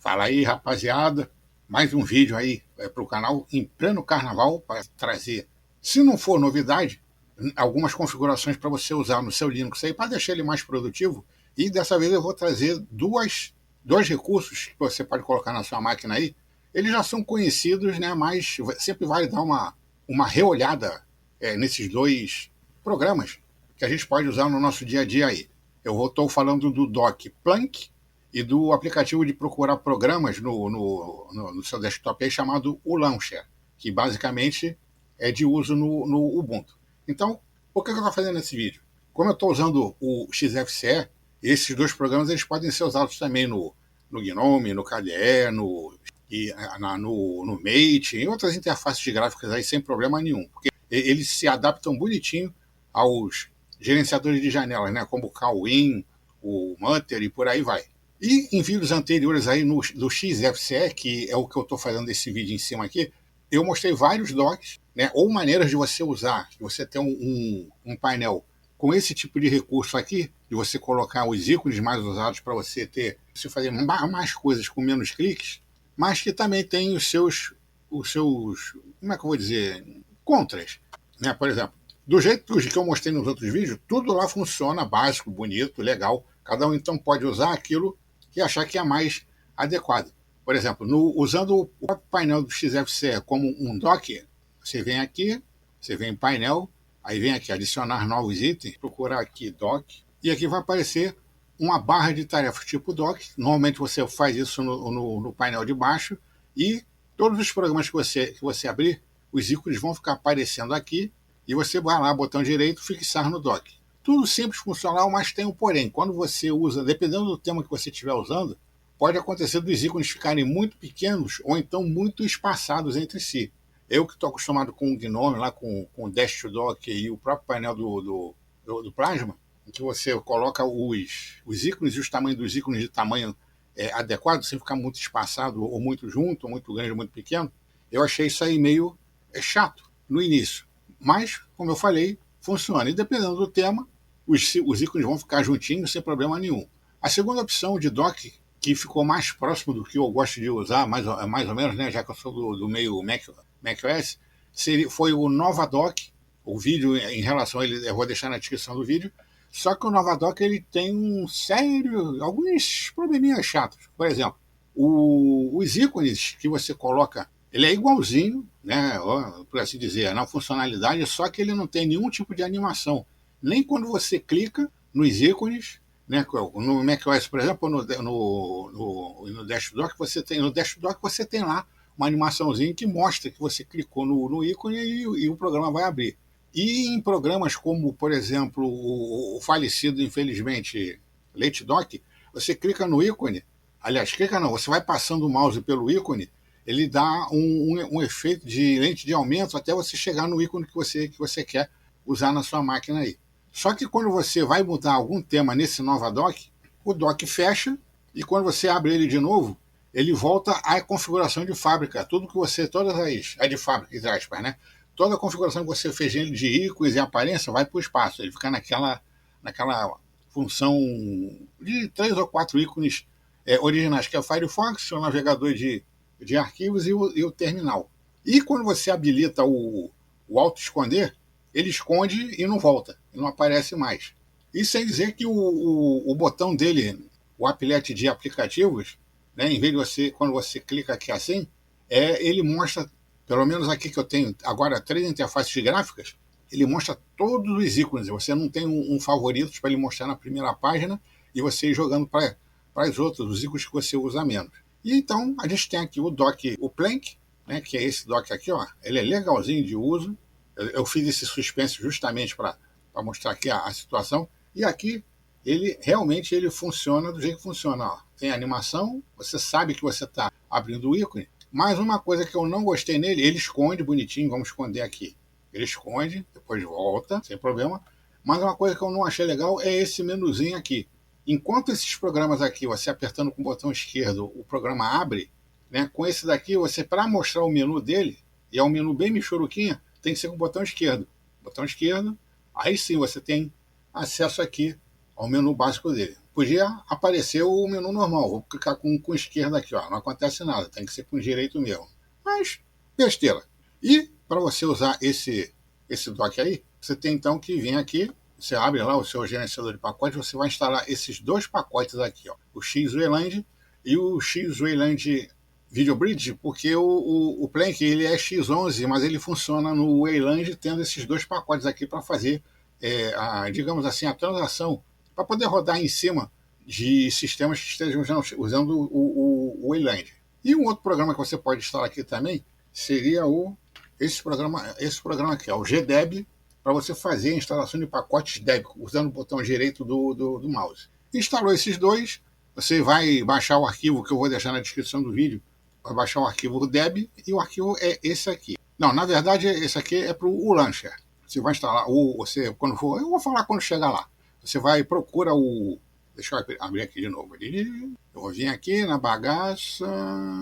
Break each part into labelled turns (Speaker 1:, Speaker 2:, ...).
Speaker 1: Fala aí, rapaziada. Mais um vídeo aí para o canal em pleno carnaval para trazer, se não for novidade, algumas configurações para você usar no seu Linux aí para deixar ele mais produtivo. E dessa vez eu vou trazer dois recursos que você pode colocar na sua máquina aí. Eles já são conhecidos, né? Mas sempre vale dar uma reolhada nesses dois programas que a gente pode usar no nosso dia a dia aí. Eu estou falando do Dock Plank e do aplicativo de procurar programas no seu desktop aí, chamado o Launcher, que basicamente é de uso no Ubuntu. Então, por que eu estou fazendo esse vídeo? Como eu estou usando o XFCE, esses dois programas eles podem ser usados também no GNOME, no KDE, no Mate, em outras interfaces gráficas aí sem problema nenhum, porque eles se adaptam bonitinho aos gerenciadores de janelas, né, como o Kawin, o Mutter e por aí vai. E em vídeos anteriores aí do XFCE, que é o que eu estou fazendo esse vídeo em cima aqui, eu mostrei vários docks, né, ou maneiras de você usar, de você ter um painel com esse tipo de recurso aqui, de você colocar os ícones mais usados para você fazer mais coisas com menos cliques, mas que também tem os seus, como é que eu vou dizer, contras, né? Por exemplo, do jeito que eu mostrei nos outros vídeos, tudo lá funciona básico, bonito, legal. Cada um então pode usar aquilo que achar que é mais adequado. Por exemplo, usando o próprio painel do XFCE como um dock, você vem aqui, você vem em painel, aí vem aqui adicionar novos itens, procurar aqui dock, e aqui vai aparecer uma barra de tarefas tipo dock. Normalmente você faz isso no painel de baixo, e todos os programas que você abrir, os ícones vão ficar aparecendo aqui, e você vai lá, botão direito, fixar no dock. Tudo simples, funcional, mas tem um porém. Quando você usa, dependendo do tema que você estiver usando, pode acontecer dos ícones ficarem muito pequenos ou então muito espaçados entre si. Eu que estou acostumado com o GNOME, lá com o Dash to Dock e o próprio painel do Plasma, em que você coloca os ícones e os tamanhos dos ícones de tamanho adequado, sem ficar muito espaçado ou muito junto, ou muito grande ou muito pequeno, eu achei isso aí meio chato no início. Mas, como eu falei, funciona. E dependendo do tema, os ícones vão ficar juntinhos sem problema nenhum. A segunda opção de dock, que ficou mais próximo do que eu gosto de usar, mais ou menos, né, já que eu sou do meio macOS, foi o Novadock. O vídeo em relação a ele eu vou deixar na descrição do vídeo. Só que o Novadock ele tem alguns probleminhas chatos. Por exemplo, os ícones que você coloca, ele é igualzinho, né, por assim dizer, na funcionalidade, só que ele não tem nenhum tipo de animação. Nem quando você clica nos ícones, né, no macOS, por exemplo, no Dash Dock, você tem lá uma animaçãozinha que mostra que você clicou no ícone e o programa vai abrir. E em programas como, por exemplo, o falecido, infelizmente, LateDock, você clica no ícone, aliás, clica não, você vai passando o mouse pelo ícone, ele dá um efeito de lente de aumento até você chegar no ícone que você quer usar na sua máquina aí. Só que quando você vai mudar algum tema nesse Novadock, o dock fecha e quando você abre ele de novo, ele volta à configuração de fábrica. Tudo que você, é de fábrica, entre aspas, né? Toda a configuração que você fez nele de ícones e aparência vai para o espaço. Ele fica naquela função de 3 ou 4 ícones originais, que é o Firefox, o navegador de arquivos e o terminal. E quando você habilita o auto-esconder, ele esconde e não volta, e não aparece mais. Isso sem dizer que o botão dele, o applet de aplicativos, né, em vez de quando você clica aqui assim, ele mostra, pelo menos aqui que eu tenho agora 3 interfaces gráficas, ele mostra todos os ícones. Você não tem um favorito para ele mostrar na primeira página e você ir jogando para as outras, os ícones que você usa menos. E então a gente tem aqui o dock, o Plank, né, que é esse dock aqui, ó, ele é legalzinho de uso. Eu fiz esse suspense justamente para mostrar aqui a situação. E aqui ele realmente funciona do jeito que funciona. Ó. Tem animação, você sabe que você está abrindo o ícone. Mas uma coisa que eu não gostei nele, ele esconde bonitinho, vamos esconder aqui. Ele esconde, depois volta, sem problema. Mas uma coisa que eu não achei legal é esse menuzinho aqui. Enquanto esses programas aqui, você apertando com o botão esquerdo, o programa abre, né? Com esse daqui, você, para mostrar o menu dele, e é um menu bem michuruquinha, tem que ser com o botão esquerdo. Botão esquerdo, aí sim você tem acesso aqui ao menu básico dele. podia aparecer o menu normal. Vou clicar com esquerda aqui, ó. Não acontece nada, tem que ser com direito mesmo. Mas, besteira. E para você usar esse dock aí, você tem então que vir aqui, você abre lá o seu gerenciador de pacotes, você vai instalar esses dois pacotes aqui, ó, o X-Wayland e o X-Wayland Video Bridge, porque o Plank ele é X11, mas ele funciona no Wayland tendo esses dois pacotes aqui para fazer, digamos assim, a transação, para poder rodar em cima de sistemas que estejam usando o Wayland. E um outro programa que você pode instalar aqui também seria esse programa aqui, ó, o GDEB, para você fazer a instalação de pacotes DEB, usando o botão direito do mouse. Instalou esses dois, você vai baixar o arquivo que eu vou deixar na descrição do vídeo, vai baixar o arquivo DEB, e o arquivo é esse aqui. Não, na verdade, esse aqui é para o launcher. Você vai instalar, você, quando for, eu vou falar quando chegar lá. Você vai, procura deixa eu abrir aqui de novo. Eu vou vir aqui na bagaça,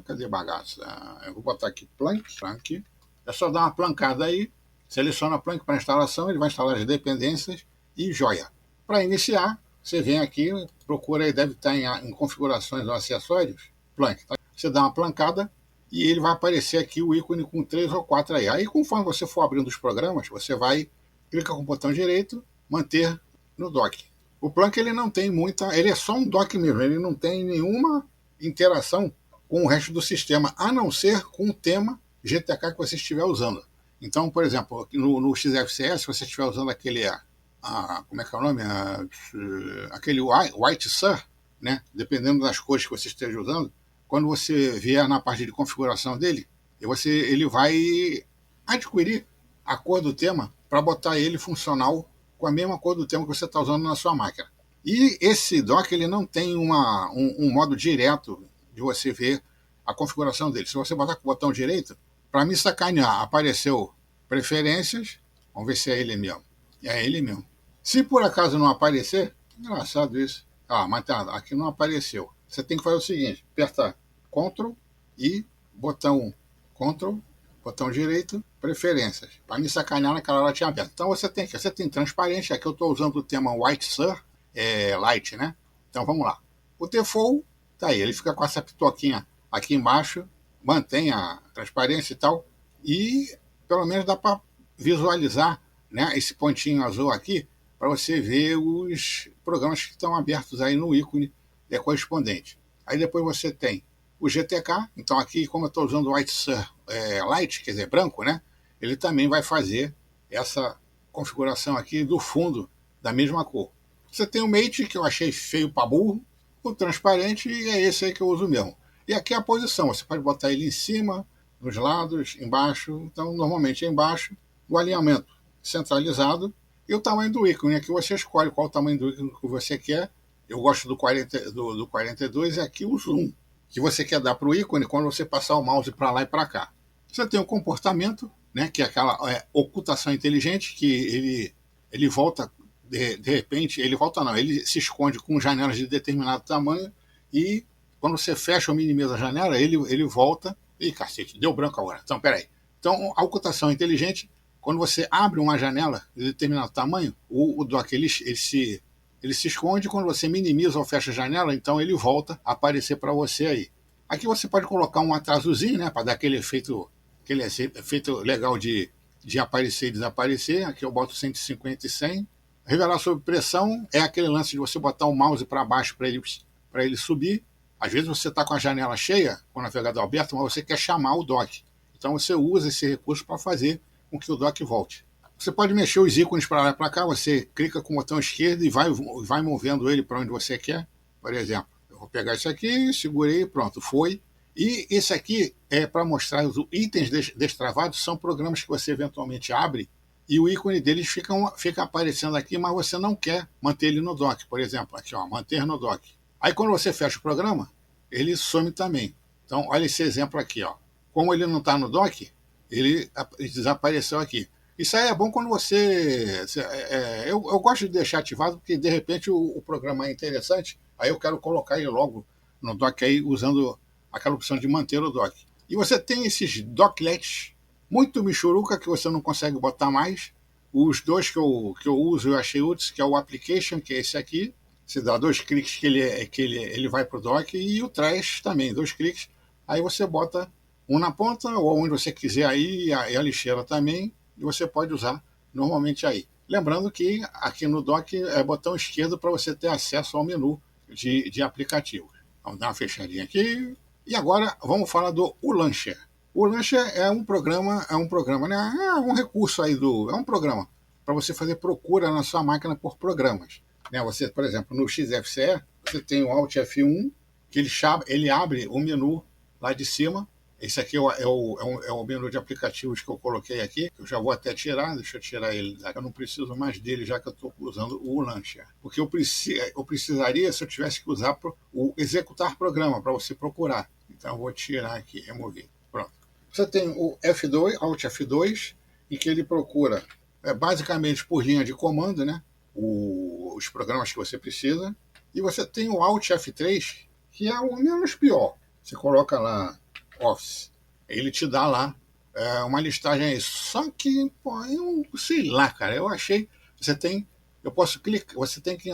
Speaker 1: cadê bagaça? Eu vou botar aqui Plank. É só dar uma plancada aí, seleciona Plank para instalação, ele vai instalar as dependências e joia. Para iniciar, você vem aqui, procura aí, deve estar em configurações ou acessórios, Plank. Tá? Você dá uma plancada e ele vai aparecer aqui o ícone com 3 ou 4 aí. Aí, conforme você for abrindo os programas, você vai, clica com o botão direito, manter no dock. O Plank ele não tem muita, ele é só um dock mesmo, ele não tem nenhuma interação com o resto do sistema, a não ser com o tema GTK que você estiver usando. Então, por exemplo, no XFCE, se você estiver usando aquele, como é que é o nome? Aquele White Sur, né? Dependendo das cores que você esteja usando, quando você vier na parte de configuração dele, ele vai adquirir a cor do tema para botar ele funcional com a mesma cor do tema que você está usando na sua máquina. E esse dock ele não tem um modo direto de você ver a configuração dele. Se você botar com o botão direito, para me sacanear, apareceu preferências. Vamos ver se é ele mesmo. É ele mesmo. Se por acaso não aparecer, engraçado isso. Mas tá, aqui não apareceu. Você tem que fazer o seguinte: apertar Ctrl e botão direito, preferências. Para me sacanear naquela hora tinha aberto. Então você tem transparente. Aqui eu estou usando o tema White Sur, Light, né? Então vamos lá. O default tá aí, ele fica com essa pitoquinha aqui embaixo, mantém a transparência e tal, e pelo menos dá para visualizar, né, esse pontinho azul aqui, para você ver os programas que estão abertos aí no ícone correspondente. Aí depois você tem o GTK, então aqui, como eu estou usando o White Sur Light, quer dizer, branco, né, ele também vai fazer essa configuração aqui do fundo da mesma cor. Você tem o Mate, que eu achei feio para burro, o transparente, e é esse aí que eu uso mesmo. E aqui é a posição, você pode botar ele em cima, nos lados, embaixo, então normalmente é embaixo, o alinhamento centralizado e o tamanho do ícone. Aqui você escolhe qual o tamanho do ícone que você quer. Eu gosto do 42 e aqui o zoom, que você quer dar para o ícone quando você passar o mouse para lá e para cá. Você tem o comportamento, né, que é aquela ocultação inteligente, que ele volta, de repente, ele volta não, ele se esconde com janelas de determinado tamanho e quando você fecha ou minimiza a janela, ele volta. Ih, cacete, deu branco agora. Então, peraí. Então, a ocultação inteligente, quando você abre uma janela de determinado tamanho, o dock ele se esconde. Quando você minimiza ou fecha a janela, então ele volta a aparecer para você aí. Aqui você pode colocar um atrasozinho, né, para dar aquele efeito legal de aparecer e desaparecer. Aqui eu boto 150 e 100. Revelar sob pressão é aquele lance de você botar o mouse para baixo para ele subir. Às vezes você está com a janela cheia, com o navegador aberto, mas você quer chamar o dock. Então você usa esse recurso para fazer com que o dock volte. Você pode mexer os ícones para lá e para cá, você clica com o botão esquerdo e vai movendo ele para onde você quer. Por exemplo, eu vou pegar isso aqui, segurei, pronto, foi. E esse aqui é para mostrar os itens destravados, são programas que você eventualmente abre e o ícone deles fica aparecendo aqui, mas você não quer manter ele no dock. Por exemplo, aqui, ó, manter no dock. Aí quando você fecha o programa, ele some também. Então, olha esse exemplo aqui, ó. Como ele não está no dock, ele desapareceu aqui. Isso aí é bom quando eu gosto de deixar ativado, porque de repente o programa é interessante, aí eu quero colocar ele logo no dock aí, usando aquela opção de manter o dock. E você tem esses docklets muito michuruca que você não consegue botar mais. Os dois que eu uso eu achei úteis, que é o Application, que é esse aqui, Você dá 2 cliques ele vai para o dock, e o trash também, 2 cliques. Aí você bota um na ponta, ou onde você quiser aí, e a lixeira também, e você pode usar normalmente aí. Lembrando que aqui no dock é botão esquerdo para você ter acesso ao menu de aplicativos. Vamos dar uma fechadinha aqui. E agora vamos falar do Launcher. O Launcher é um programa, né? É um recurso aí é um programa para você fazer procura na sua máquina por programas. Né? Você, por exemplo, no XFCE, você tem o Alt F1, que ele abre o menu lá de cima. Esse aqui é o menu de aplicativos que eu coloquei aqui. Eu já vou até tirar, deixa eu tirar ele daqui. Eu não preciso mais dele, já que eu estou usando o Launcher. Porque eu precisaria se eu tivesse que usar o executar programa para você procurar. Então eu vou tirar aqui, remover. Pronto. Você tem o F2, Alt F2, em que ele procura basicamente por linha de comando, né? Os programas que você precisa. E você tem o Alt F3, que é o menos pior. Você coloca lá Office. Ele te dá lá uma listagem aí. Só que, pô, eu não sei lá, cara. Eu achei. Eu posso clicar. Você tem que.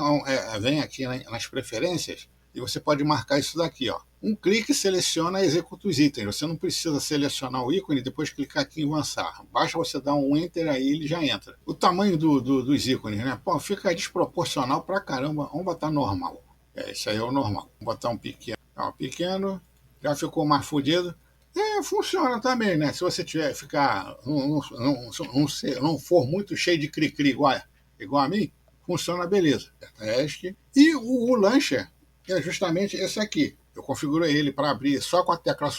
Speaker 1: Vem aqui nas preferências e você pode marcar isso daqui, ó. Um clique seleciona e executa os itens. Você não precisa selecionar o ícone e depois clicar aqui em avançar. Basta você dar um enter aí e ele já entra. O tamanho dos ícones, né? Pô, fica desproporcional pra caramba. Vamos botar normal. Isso aí é o normal. Vamos botar um pequeno. Ó, pequeno. Já ficou mais fodido. Funciona também, né? Se você não for muito cheio de cri-cri igual a mim, funciona beleza. Teste. E o Launcher é justamente esse aqui. Eu configurei ele para abrir só com a tecla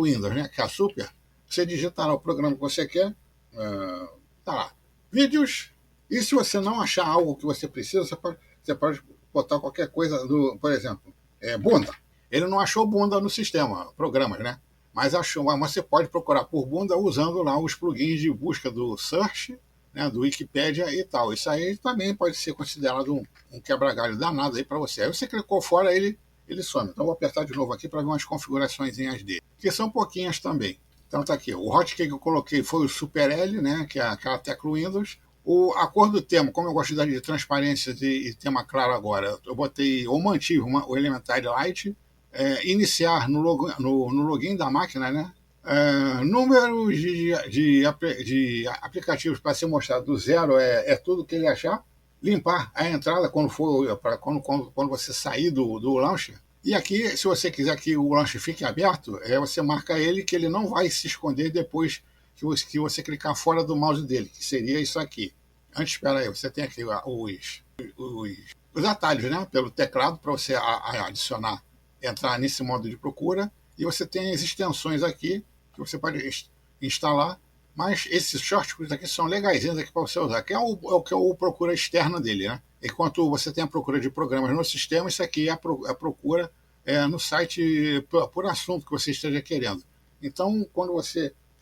Speaker 1: Windows, né? Que é a Super. Você digita lá o programa que você quer. Tá lá. Vídeos. E se você não achar algo que você precisa, você pode botar qualquer coisa, por exemplo, bunda. Ele não achou bunda no sistema, programas, né? Mas você pode procurar por bunda usando lá os plugins de busca do Search, né, do Wikipedia e tal. Isso aí também pode ser considerado um quebra-galho danado aí para você. Aí você clicou fora, ele some. Então vou apertar de novo aqui para ver umas configurações dele, que são pouquinhas também. Então tá aqui. O hotkey que eu coloquei foi o Super L, né, que é aquela tecla Windows. A cor do tema, como eu gosto de transparência e tema claro agora, eu mantive o Elementary Light. Iniciar no login da máquina, né? Números de aplicativos para ser mostrado do zero é tudo que ele achar. Limpar a entrada quando você sair do launcher. E aqui, se você quiser que o launcher fique aberto, você marca ele, que ele não vai se esconder depois que você clicar fora do mouse dele, que seria isso aqui. Antes, espera aí, você tem aqui os atalhos, né? Pelo teclado, para você adicionar, entrar nesse modo de procura, e você tem as extensões aqui que você pode instalar, mas esses shortcuts aqui são legaisinhos aqui para você usar, que é o procura externa dele, né? Enquanto você tem a procura de programas no sistema, isso aqui é a procura no site por assunto que você esteja querendo. Então,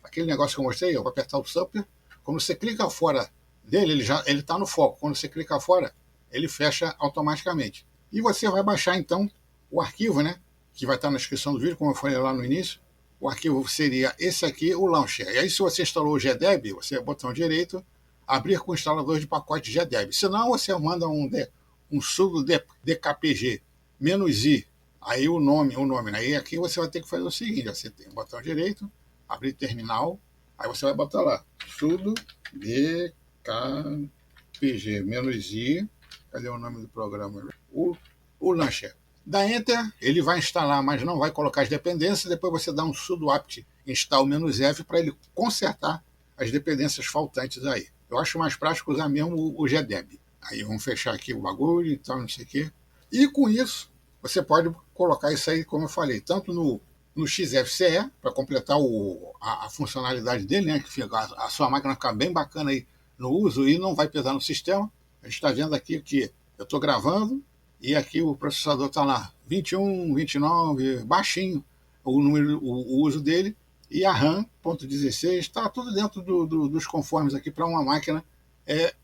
Speaker 1: aquele negócio que eu mostrei, eu vou apertar o Super, quando você clica fora dele, ele está no foco. Quando você clica fora, ele fecha automaticamente. E você vai baixar então o arquivo, né? Que vai estar na descrição do vídeo, como eu falei lá no início. O arquivo seria esse aqui, o Launcher. E aí, se você instalou o GDEB, você botão direito, abrir com o instalador de pacote GDEB. Se não, você manda um sudo dkpg -i, aí o nome, né? E aqui você vai ter que fazer o seguinte: você tem o botão direito, abrir terminal, aí você vai botar lá sudo dkpg -i, cadê o nome do programa? O Launcher. Dá Enter, ele vai instalar, mas não vai colocar as dependências. Depois você dá um sudo apt install -f para ele consertar as dependências faltantes aí. Eu acho mais prático usar mesmo o GDEB. Aí vamos fechar aqui o bagulho e tal, não sei o quê. E com isso, você pode colocar isso aí, como eu falei, tanto no XFCE, para completar a funcionalidade dele, né, que fica, a sua máquina ficar bem bacana aí no uso e não vai pesar no sistema. A gente está vendo aqui que eu estou gravando, e aqui o processador está lá, 21, 29, baixinho o uso dele, e a RAM, ponto 16, está tudo dentro dos conformes aqui para uma máquina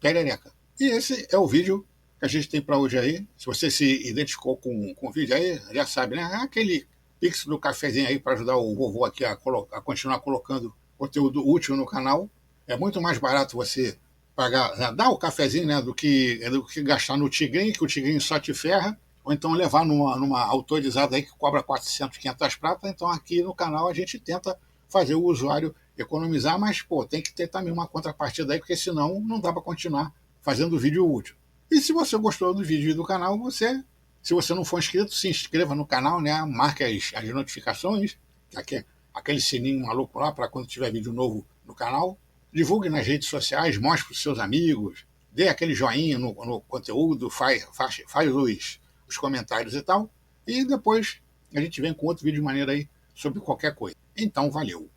Speaker 1: perereca. E esse é o vídeo que a gente tem para hoje aí. Se você se identificou com o vídeo aí, já sabe, né? É aquele pix do cafezinho aí para ajudar o vovô aqui a continuar colocando conteúdo útil no canal. É muito mais barato você pagar, dar o cafezinho, né, do que gastar no Tigrinho, que o Tigrinho só te ferra, ou então levar numa autorizada aí que cobra 400, 500 pratas. Então aqui no canal a gente tenta fazer o usuário economizar, mas pô, tem que ter também uma contrapartida aí, porque senão não dá para continuar fazendo vídeo útil. E se você gostou do vídeo e do canal, se você não for inscrito, se inscreva no canal, né? Marque as notificações, aquele sininho maluco lá para quando tiver vídeo novo no canal. Divulgue nas redes sociais, mostre para os seus amigos, dê aquele joinha no conteúdo, faz os comentários e tal. E depois a gente vem com outro vídeo maneiro aí sobre qualquer coisa. Então, valeu!